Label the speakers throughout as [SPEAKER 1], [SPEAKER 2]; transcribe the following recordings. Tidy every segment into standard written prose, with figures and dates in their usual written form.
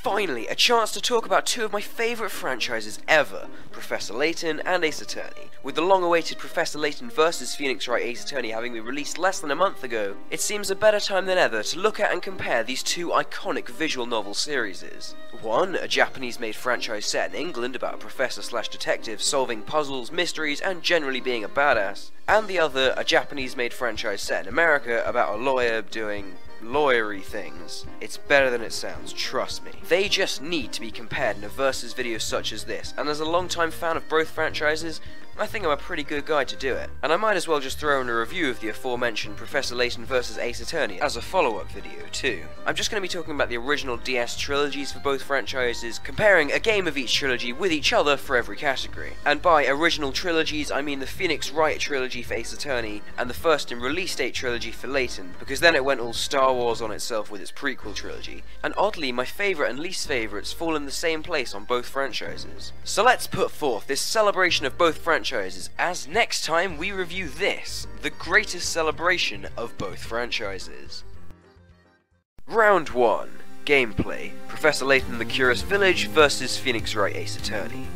[SPEAKER 1] Finally, a chance to talk about two of my favourite franchises ever, Professor Layton and Ace Attorney. With the long-awaited Professor Layton vs Phoenix Wright Ace Attorney having been released less than a month ago, it seems a better time than ever to look at and compare these two iconic visual novel series. One, a Japanese-made franchise set in England about a professor/detective solving puzzles, mysteries, and generally being a badass, and the other, a Japanese-made franchise set in America about a lawyer doing lawyery things. It's better than it sounds, trust me. They just need to be compared in a versus video such as this, and as a long-time fan of both franchises, I think I'm a pretty good guy to do it. And I might as well just throw in a review of the aforementioned Professor Layton vs Ace Attorney as a follow-up video too. I'm just going to be talking about the original DS trilogies for both franchises, comparing a game of each trilogy with each other for every category. And by original trilogies, I mean the Phoenix Wright Trilogy for Ace Attorney, and the first in release date trilogy for Layton, because then it went all Star Wars on itself with its prequel trilogy. And oddly, my favourite and least favourites fall in the same place on both franchises. So let's put forth this celebration of both franchises as next time we review this, the greatest celebration of both franchises. Round 1. Gameplay. Professor Layton and the Curious Village vs Phoenix Wright Ace Attorney.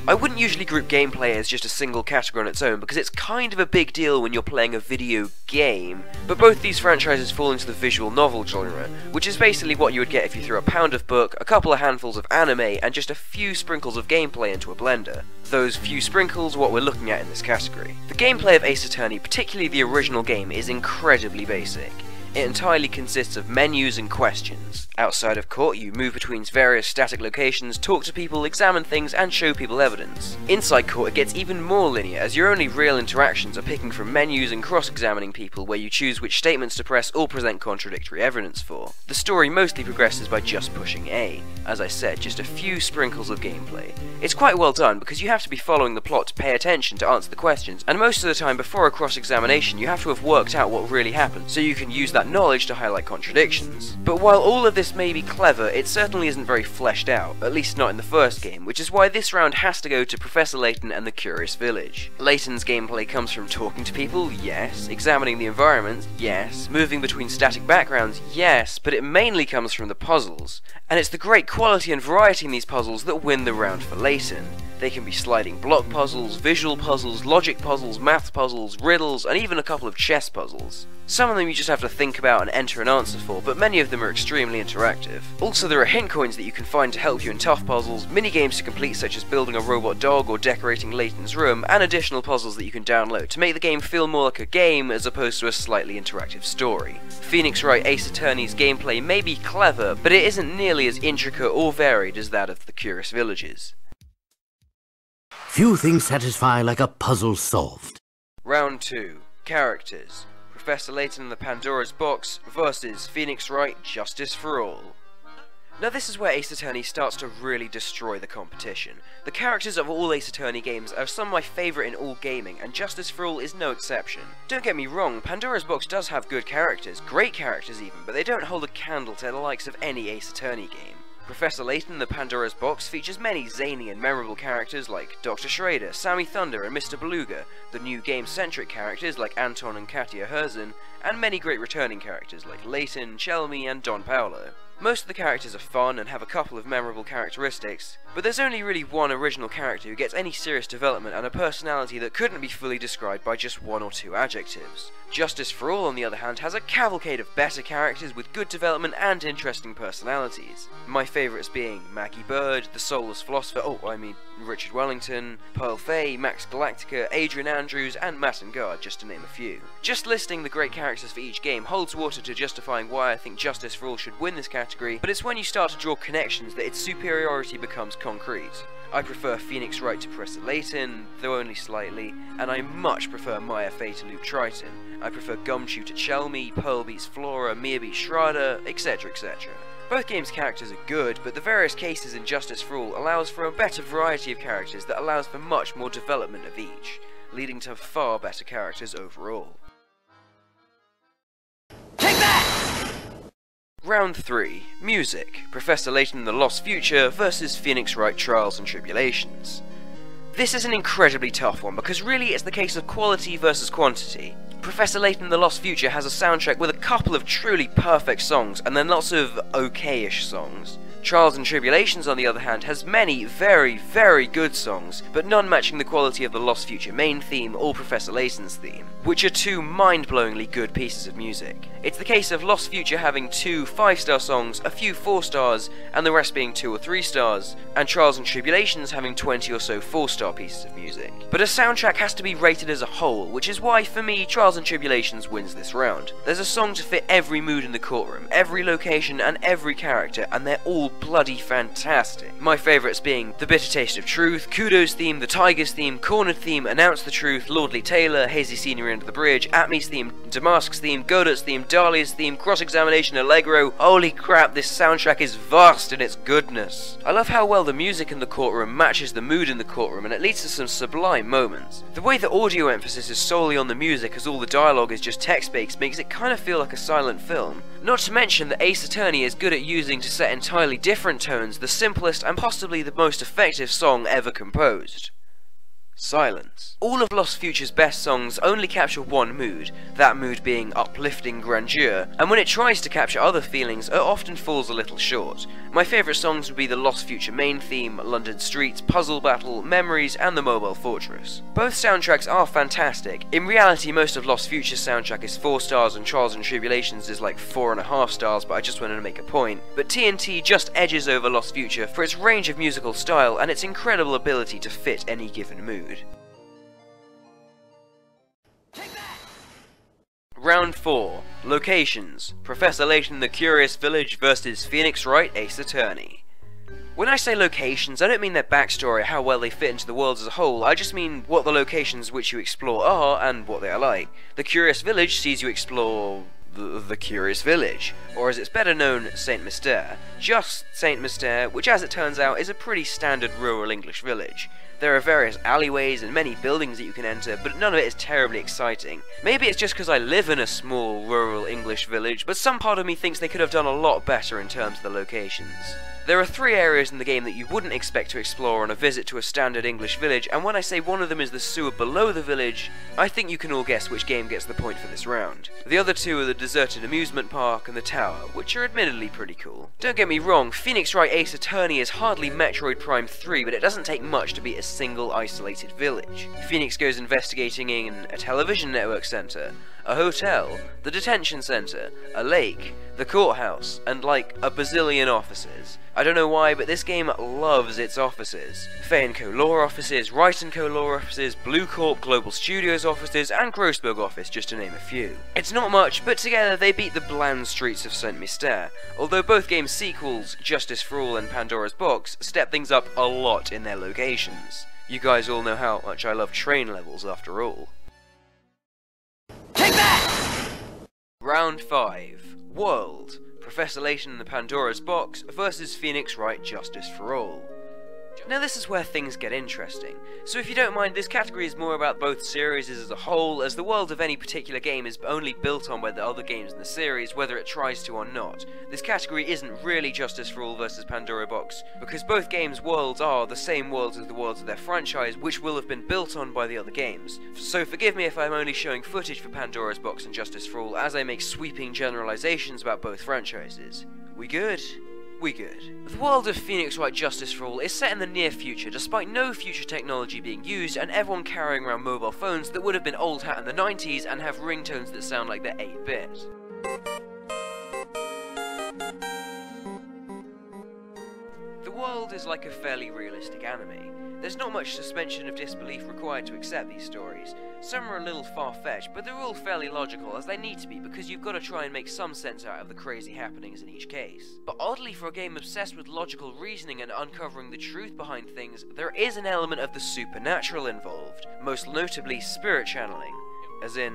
[SPEAKER 1] I wouldn't usually group gameplay as just a single category on its own because it's kind of a big deal when you're playing a video game, but both these franchises fall into the visual novel genre, which is basically what you would get if you threw a pound of book, a couple of handfuls of anime, and just a few sprinkles of gameplay into a blender. Those few sprinkles are what we're looking at in this category. The gameplay of Ace Attorney, particularly the original game, is incredibly basic. It entirely consists of menus and questions. Outside of court, you move between various static locations, talk to people, examine things, and show people evidence. Inside court, it gets even more linear, as your only real interactions are picking from menus and cross-examining people, where you choose which statements to press or present contradictory evidence for. The story mostly progresses by just pushing A. As I said, just a few sprinkles of gameplay. It's quite well done, because you have to be following the plot to pay attention to answer the questions, and most of the time before a cross-examination you have to have worked out what really happened, so you can use that knowledge to highlight contradictions. But while all of this may be clever, it certainly isn't very fleshed out, at least not in the first game, which is why this round has to go to Professor Layton and the Curious Village. Layton's gameplay comes from talking to people, yes, examining the environment, yes, moving between static backgrounds, yes, but it mainly comes from the puzzles. And it's the great quality and variety in these puzzles that win the round for Layton. They can be sliding block puzzles, visual puzzles, logic puzzles, math puzzles, riddles, and even a couple of chess puzzles. Some of them you just have to think about and enter an answer for, but many of them are extremely interactive. Also, there are hint coins that you can find to help you in tough puzzles, mini-games to complete such as building a robot dog or decorating Layton's room, and additional puzzles that you can download to make the game feel more like a game as opposed to a slightly interactive story. Phoenix Wright Ace Attorney's gameplay may be clever, but it isn't nearly as intricate or varied as that of the Curious Villages.
[SPEAKER 2] Few things satisfy like a puzzle solved.
[SPEAKER 1] Round 2. Characters. Professor Layton and the Pandora's Box vs Phoenix Wright Justice for All. Now this is where Ace Attorney starts to really destroy the competition. The characters of all Ace Attorney games are some of my favourite in all gaming, and Justice for All is no exception. Don't get me wrong, Pandora's Box does have good characters, great characters even, but they don't hold a candle to the likes of any Ace Attorney game. Professor Layton, the Pandora's Box, features many zany and memorable characters like Dr. Schrader, Sammy Thunder, and Mr. Beluga, the new game-centric characters like Anton and Katia Herzen, and many great returning characters like Layton, Chelmy, and Don Paolo. Most of the characters are fun and have a couple of memorable characteristics, but there's only really one original character who gets any serious development and a personality that couldn't be fully described by just one or two adjectives. Justice for All, on the other hand, has a cavalcade of better characters with good development and interesting personalities. My favourites being Maggie Bird, the Soulless Philosopher, Richard Wellington, Pearl Fay, Max Galactica, Adrian Andrews, and Matt and Guard, just to name a few. Just listing the great characters for each game holds water to justifying why I think Justice for All should win this category, but it's when you start to draw connections that its superiority becomes concrete. I prefer Phoenix Wright to Professor Layton, though only slightly, and I much prefer Maya Fey to Luke Triton. I prefer Gumshoe to Chelmy, Pearl beats Flora, Mia beats Shrader, etc, etc. Both games' characters are good, but the various cases in Justice for All allows for a better variety of characters that allows for much more development of each, leading to far better characters overall.
[SPEAKER 2] Take that!
[SPEAKER 1] Round 3. Music. Professor Layton and the Lost Future vs Phoenix Wright Trials and Tribulations. This is an incredibly tough one, because really it's the case of quality versus quantity. Professor Layton and the Lost Future has a soundtrack with a couple of truly perfect songs, and then lots of okay-ish songs. Trials and Tribulations, on the other hand, has many very, very good songs, but none matching the quality of the Lost Future main theme or Professor Layton's theme, which are two mind-blowingly good pieces of music. It's the case of Lost Future having 2 5-star songs, a few 4 stars, and the rest being 2 or 3 stars, and Trials and Tribulations having 20 or so 4-star pieces of music. But a soundtrack has to be rated as a whole, which is why, for me, Trials and Tribulations wins this round. There's a song to fit every mood in the courtroom, every location, and every character, and they're all bloody fantastic. My favourites being The Bitter Taste of Truth, Kudo's theme, The Tiger's theme, Cornered theme, Announce the Truth, Lordly Taylor, Hazy Scenery Under the Bridge, Atmi's theme, Damask's theme, Godot's theme, Dahlia's theme, Cross-Examination, Allegro. Holy crap, this soundtrack is vast in its goodness. I love how well the music in the courtroom matches the mood in the courtroom, and it leads to some sublime moments. The way the audio emphasis is solely on the music as all the dialogue is just text-based makes it kind of feel like a silent film. Not to mention that Ace Attorney is good at using to set entirely different tones the simplest and possibly the most effective song ever composed. Silence. All of Lost Future's best songs only capture one mood, that mood being uplifting grandeur, and when it tries to capture other feelings, it often falls a little short. My favourite songs would be the Lost Future main theme, London Streets, Puzzle Battle, Memories, and the Mobile Fortress. Both soundtracks are fantastic. In reality, most of Lost Future's soundtrack is 4 stars and Trials and Tribulations is like 4.5 stars, but I just wanted to make a point. But TNT just edges over Lost Future for its range of musical style and its incredible ability to fit any given mood. Round 4. Locations. Professor Layton the Curious Village versus Phoenix Wright Ace Attorney. When I say locations, I don't mean their backstory, how well they fit into the world as a whole, I just mean what the locations which you explore are and what they are like. The Curious Village sees you explore the Curious Village, or as it's better known, Saint Mystère. Just Saint Mystère, which as it turns out is a pretty standard rural English village. There are various alleyways and many buildings that you can enter, but none of it is terribly exciting. Maybe it's just because I live in a small rural English village, but some part of me thinks they could have done a lot better in terms of the locations. There are 3 areas in the game that you wouldn't expect to explore on a visit to a standard English village, and when I say one of them is the sewer below the village, I think you can all guess which game gets the point for this round. The other 2 are the deserted amusement park and the tower, which are admittedly pretty cool. Don't get me wrong, Phoenix Wright Ace Attorney is hardly Metroid Prime 3, but it doesn't take much to be a single isolated village. Phoenix goes investigating in a television network center, a hotel, the detention center, a lake, the courthouse, and like a bazillion offices. I don't know why, but this game loves its offices. Fay & Co Law offices, Wright & Co Law offices, Blue Corp Global Studios offices, and Grossberg office, just to name a few. It's not much, but together they beat the bland streets of Saint Mystère, although both games' sequels, Justice for All and Pandora's Box, step things up a lot in their locations. You guys all know how much I love train levels after all.
[SPEAKER 2] Take that!
[SPEAKER 1] Round 5. World. Professor Layton and the Pandora's Box versus Phoenix Wright Justice for All. Now this is where things get interesting, so if you don't mind, this category is more about both series as a whole, as the world of any particular game is only built on by the other games in the series, whether it tries to or not. This category isn't really Justice for All versus Pandora's Box, because both games' worlds are the same worlds as the worlds of their franchise, which will have been built on by the other games. So forgive me if I'm only showing footage for Pandora's Box and Justice for All, as I make sweeping generalizations about both franchises. We good? We good. The world of Phoenix Wright Justice for All is set in the near future, despite no future technology being used and everyone carrying around mobile phones that would have been old hat in the 90s and have ringtones that sound like they're 8-bit. The world is like a fairly realistic anime. There's not much suspension of disbelief required to accept these stories. Some are a little far-fetched, but they're all fairly logical, as they need to be, because you've got to try and make some sense out of the crazy happenings in each case. But oddly, for a game obsessed with logical reasoning and uncovering the truth behind things, there is an element of the supernatural involved, most notably spirit channeling. As in,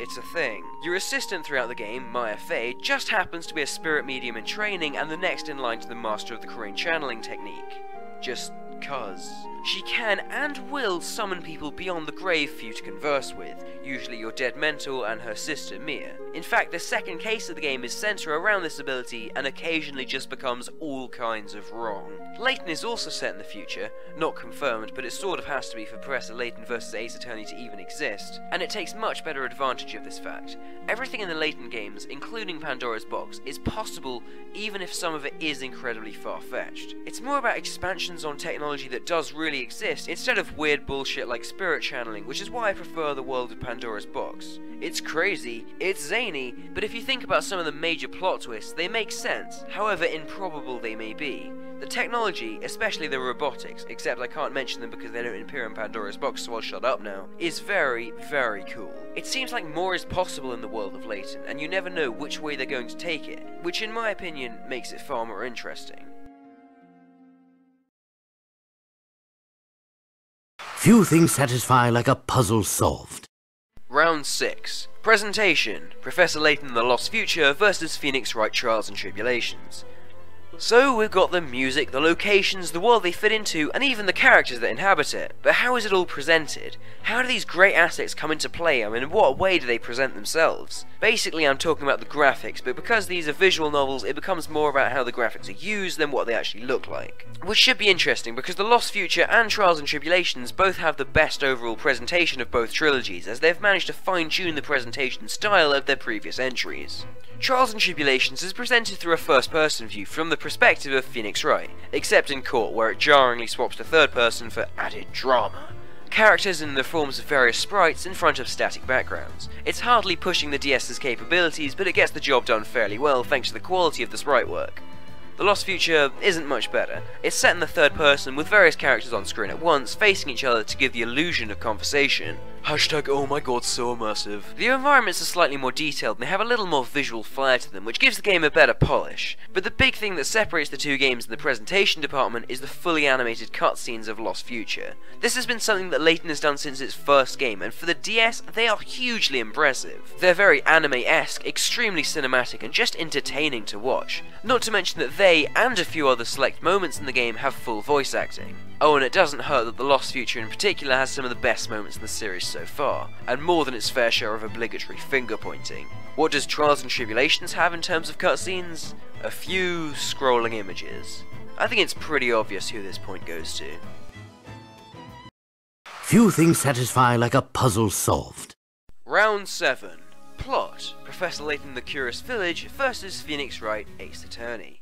[SPEAKER 1] it's a thing. Your assistant throughout the game, Maya Fey, just happens to be a spirit medium in training and the next in line to the master of the Korean channeling technique. Just cuz. She can and will summon people beyond the grave for you to converse with, usually your dead mentor and her sister Mia. In fact, the second case of the game is centered around this ability and occasionally just becomes all kinds of wrong. Layton is also set in the future, not confirmed, but it sort of has to be for Professor Layton vs Ace Attorney to even exist, and it takes much better advantage of this fact. Everything in the Layton games, including Pandora's Box, is possible even if some of it is incredibly far-fetched. It's more about expansions on technology that does really exist, instead of weird bullshit like spirit channeling, which is why I prefer the world of Pandora's Box. It's crazy, it's zany, but if you think about some of the major plot twists, they make sense, however improbable they may be. The technology, especially the robotics, except I can't mention them because they don't appear in Pandora's Box, so I'll shut up now, is very, very cool. It seems like more is possible in the world of Layton, and you never know which way they're going to take it, which in my opinion makes it far more interesting.
[SPEAKER 2] Few things satisfy like a puzzle solved.
[SPEAKER 1] Round 6. Presentation. Professor Layton and the Lost Future vs Phoenix Wright Trials and Tribulations. So we've got the music, the locations, the world they fit into, and even the characters that inhabit it. But how is it all presented? How do these great assets come into play? I mean, in what way do they present themselves? Basically, I'm talking about the graphics, but because these are visual novels, it becomes more about how the graphics are used than what they actually look like. Which should be interesting, because The Lost Future and Trials and Tribulations both have the best overall presentation of both trilogies, as they've managed to fine-tune the presentation style of their previous entries. Trials and Tribulations is presented through a first-person view from the perspective of Phoenix Wright, except in court where it jarringly swaps to third person for added drama. Characters in the forms of various sprites in front of static backgrounds. It's hardly pushing the DS's capabilities, but it gets the job done fairly well thanks to the quality of the sprite work. The Lost Future isn't much better. It's set in the third person with various characters on screen at once, facing each other to give the illusion of conversation. Hashtag oh my god, so immersive. The environments are slightly more detailed and they have a little more visual flair to them, which gives the game a better polish. But the big thing that separates the two games in the presentation department is the fully animated cutscenes of Lost Future. This has been something that Layton has done since its first game, and for the DS, they are hugely impressive. They're very anime-esque, extremely cinematic, and just entertaining to watch. Not to mention that they, and a few other select moments in the game, have full voice acting. Oh, and it doesn't hurt that The Lost Future in particular has some of the best moments in the series so far, and more than its fair share of obligatory finger-pointing. What does Trials and Tribulations have in terms of cutscenes? A few scrolling images. I think it's pretty obvious who this point goes to.
[SPEAKER 2] Few things satisfy like a puzzle solved.
[SPEAKER 1] Round 7. Plot. Professor Layton the Curious Village vs Phoenix Wright Ace Attorney.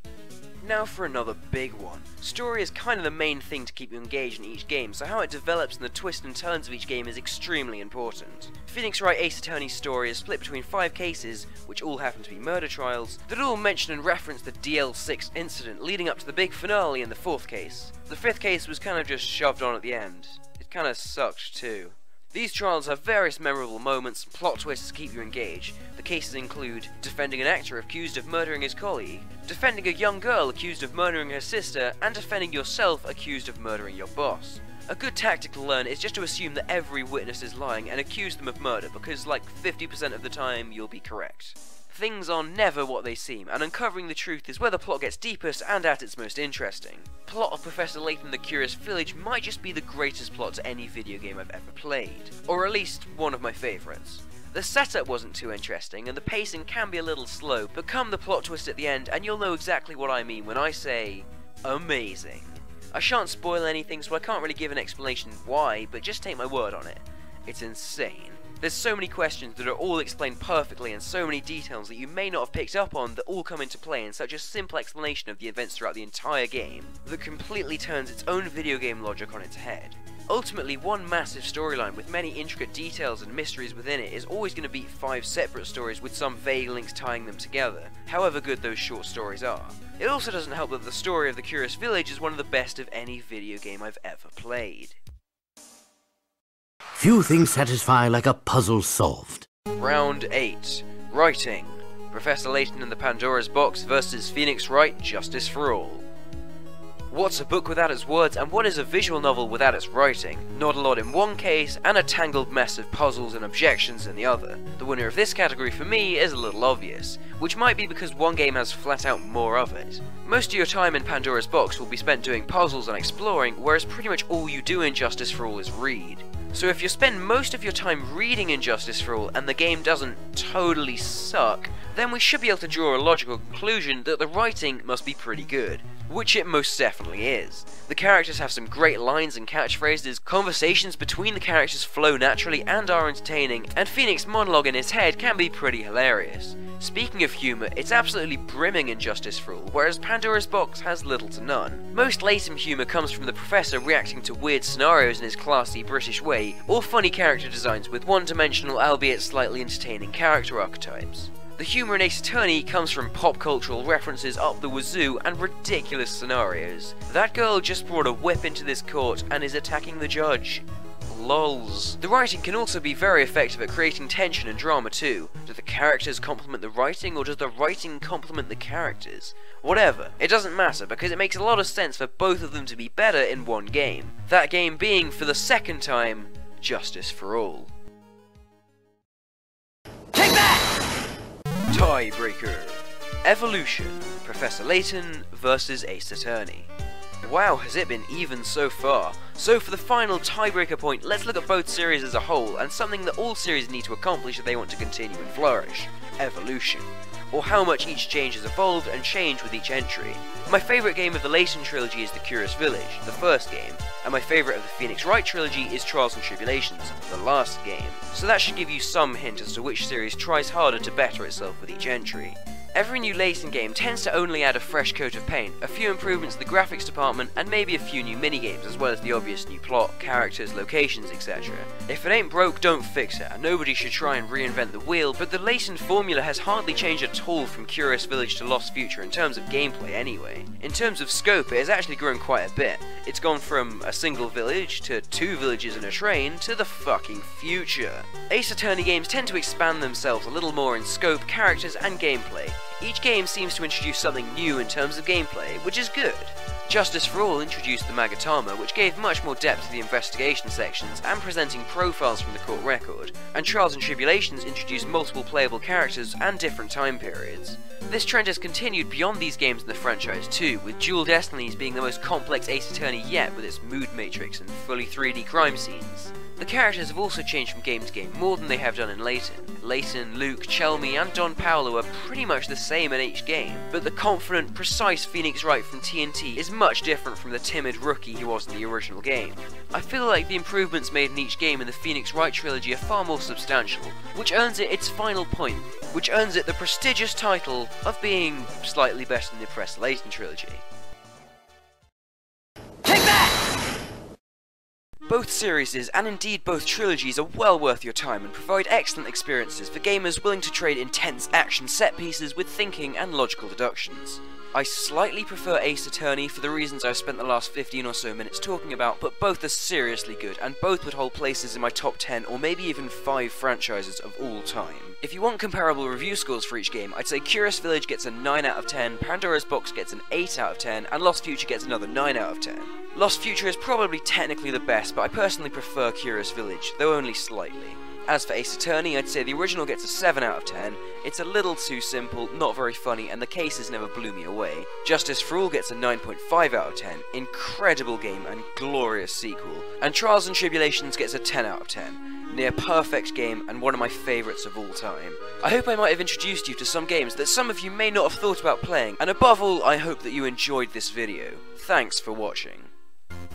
[SPEAKER 1] Now for another big one. Story is kind of the main thing to keep you engaged in each game, so how it develops and the twists and turns of each game is extremely important. Phoenix Wright Ace Attorney's story is split between 5 cases, which all happen to be murder trials, that all mention and reference the DL6 incident leading up to the big finale in the 4th case. The 5th case was kind of just shoved on at the end. It kind of sucked too. These trials have various memorable moments and plot twists to keep you engaged. The cases include defending an actor accused of murdering his colleague, defending a young girl accused of murdering her sister, and defending yourself accused of murdering your boss. A good tactic to learn is just to assume that every witness is lying and accuse them of murder, because like 50% of the time you'll be correct. Things are never what they seem, and uncovering the truth is where the plot gets deepest and at its most interesting. Plot of Professor Layton the Curious Village might just be the greatest plot to any video game I've ever played, or at least one of my favourites. The setup wasn't too interesting, and the pacing can be a little slow, but come the plot twist at the end and you'll know exactly what I mean when I say amazing. I shan't spoil anything, so I can't really give an explanation why, but just take my word on it. It's insane. There's so many questions that are all explained perfectly and so many details that you may not have picked up on that all come into play in such a simple explanation of the events throughout the entire game that completely turns its own video game logic on its head. Ultimately, one massive storyline with many intricate details and mysteries within it is always going to beat 5 separate stories with some vague links tying them together, however good those short stories are. It also doesn't help that the story of the Curious Village is one of the best of any video game I've ever played.
[SPEAKER 2] Few things satisfy like a puzzle solved.
[SPEAKER 1] Round 8. Writing. Professor Layton and the Pandora's Box vs Phoenix Wright Justice for All. What's a book without its words, and what is a visual novel without its writing? Not a lot in one case, and a tangled mess of puzzles and objections in the other. The winner of this category for me is a little obvious, which might be because one game has flat out more of it. Most of your time in Pandora's Box will be spent doing puzzles and exploring, whereas pretty much all you do in Justice for All is read. So if you spend most of your time reading Injustice for All and the game doesn't totally suck, then we should be able to draw a logical conclusion that the writing must be pretty good, which it most definitely is. The characters have some great lines and catchphrases, conversations between the characters flow naturally and are entertaining, and Phoenix's monologue in his head can be pretty hilarious. Speaking of humour, it's absolutely brimming in Justice for All, whereas Pandora's Box has little to none. Most Layton humour comes from the Professor reacting to weird scenarios in his classy British way, or funny character designs with one-dimensional albeit slightly entertaining character archetypes. The humour in Ace Attorney comes from pop cultural references up the wazoo and ridiculous scenarios. That girl just brought a whip into this court and is attacking the judge. Lols. The writing can also be very effective at creating tension and drama too. Do the characters complement the writing, or does the writing complement the characters? Whatever, it doesn't matter because it makes a lot of sense for both of them to be better in one game. That game being, for the second time, Justice for All. Take that! Tiebreaker. Evolution. Professor Layton versus Ace Attorney. Wow, has it been even so far. So for the final tiebreaker point, let's look at both series as a whole, and something that all series need to accomplish if they want to continue and flourish. Evolution. Or how much each change has evolved and changed with each entry. My favourite game of the Layton Trilogy is The Curious Village, the first game, and my favourite of the Phoenix Wright Trilogy is Trials and Tribulations, the last game. So that should give you some hint as to which series tries harder to better itself with each entry. Every new Layton game tends to only add a fresh coat of paint, a few improvements to the graphics department, and maybe a few new minigames, as well as the obvious new plot, characters, locations, etc. If it ain't broke, don't fix it, and nobody should try and reinvent the wheel, but the Layton formula has hardly changed at all from Curious Village to Lost Future in terms of gameplay anyway. In terms of scope, it has actually grown quite a bit. It's gone from a single village, to 2 villages and a train, to the fucking future. Ace Attorney games tend to expand themselves a little more in scope, characters, and gameplay. Each game seems to introduce something new in terms of gameplay, which is good. Justice for All introduced the Magatama, which gave much more depth to the investigation sections and presenting profiles from the court record, and Trials and Tribulations introduced multiple playable characters and different time periods. This trend has continued beyond these games in the franchise too, with Dual Destinies being the most complex Ace Attorney yet with its mood matrix and fully 3D crime scenes. The characters have also changed from game to game more than they have done in Layton. Layton, Luke, Chelmy, and Don Paolo are pretty much the same in each game, but the confident, precise Phoenix Wright from TNT is much different from the timid rookie he was in the original game. I feel like the improvements made in each game in the Phoenix Wright Trilogy are far more substantial, which earns it its final point, which earns it the prestigious title of being slightly better than the Professor Layton Trilogy. Take that! Both series, and indeed both trilogies, are well worth your time and provide excellent experiences for gamers willing to trade intense action set pieces with thinking and logical deductions. I slightly prefer Ace Attorney for the reasons I've spent the last 15 or so minutes talking about, but both are seriously good, and both would hold places in my top 10 or maybe even 5 franchises of all time. If you want comparable review scores for each game, I'd say Curious Village gets a 9 out of 10, Pandora's Box gets an 8 out of 10, and Lost Future gets another 9 out of 10. Lost Future is probably technically the best, but I personally prefer Curious Village, though only slightly. As for Ace Attorney, I'd say the original gets a 7 out of 10. It's a little too simple, not very funny, and the cases never blew me away. Justice for All gets a 9.5 out of 10. Incredible game and glorious sequel. And Trials and Tribulations gets a 10 out of 10. Near perfect game and one of my favourites of all time. I hope I might have introduced you to some games that some of you may not have thought about playing, and above all, I hope that you enjoyed this video. Thanks for watching.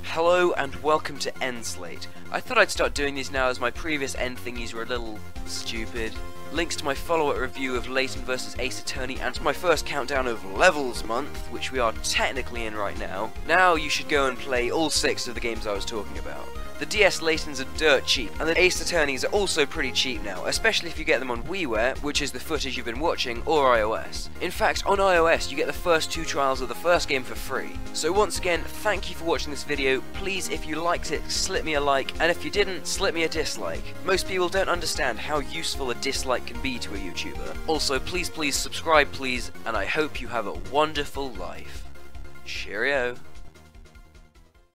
[SPEAKER 1] Hello and welcome to End Slate. I thought I'd start doing these now as my previous end thingies were a little stupid. Links to my follow-up review of Layton vs Ace Attorney and to my first countdown of Levels Month, which we are technically in right now. Now you should go and play all 6 of the games I was talking about. The DS Laytons are dirt cheap, and the Ace Attorneys are also pretty cheap now, especially if you get them on WiiWare, which is the footage you've been watching, or iOS. In fact, on iOS, you get the first 2 trials of the first game for free. So once again, thank you for watching this video. Please, if you liked it, slip me a like, and if you didn't, slip me a dislike. Most people don't understand how useful a dislike can be to a YouTuber. Also, please subscribe please, and I hope you have a wonderful life. Cheerio.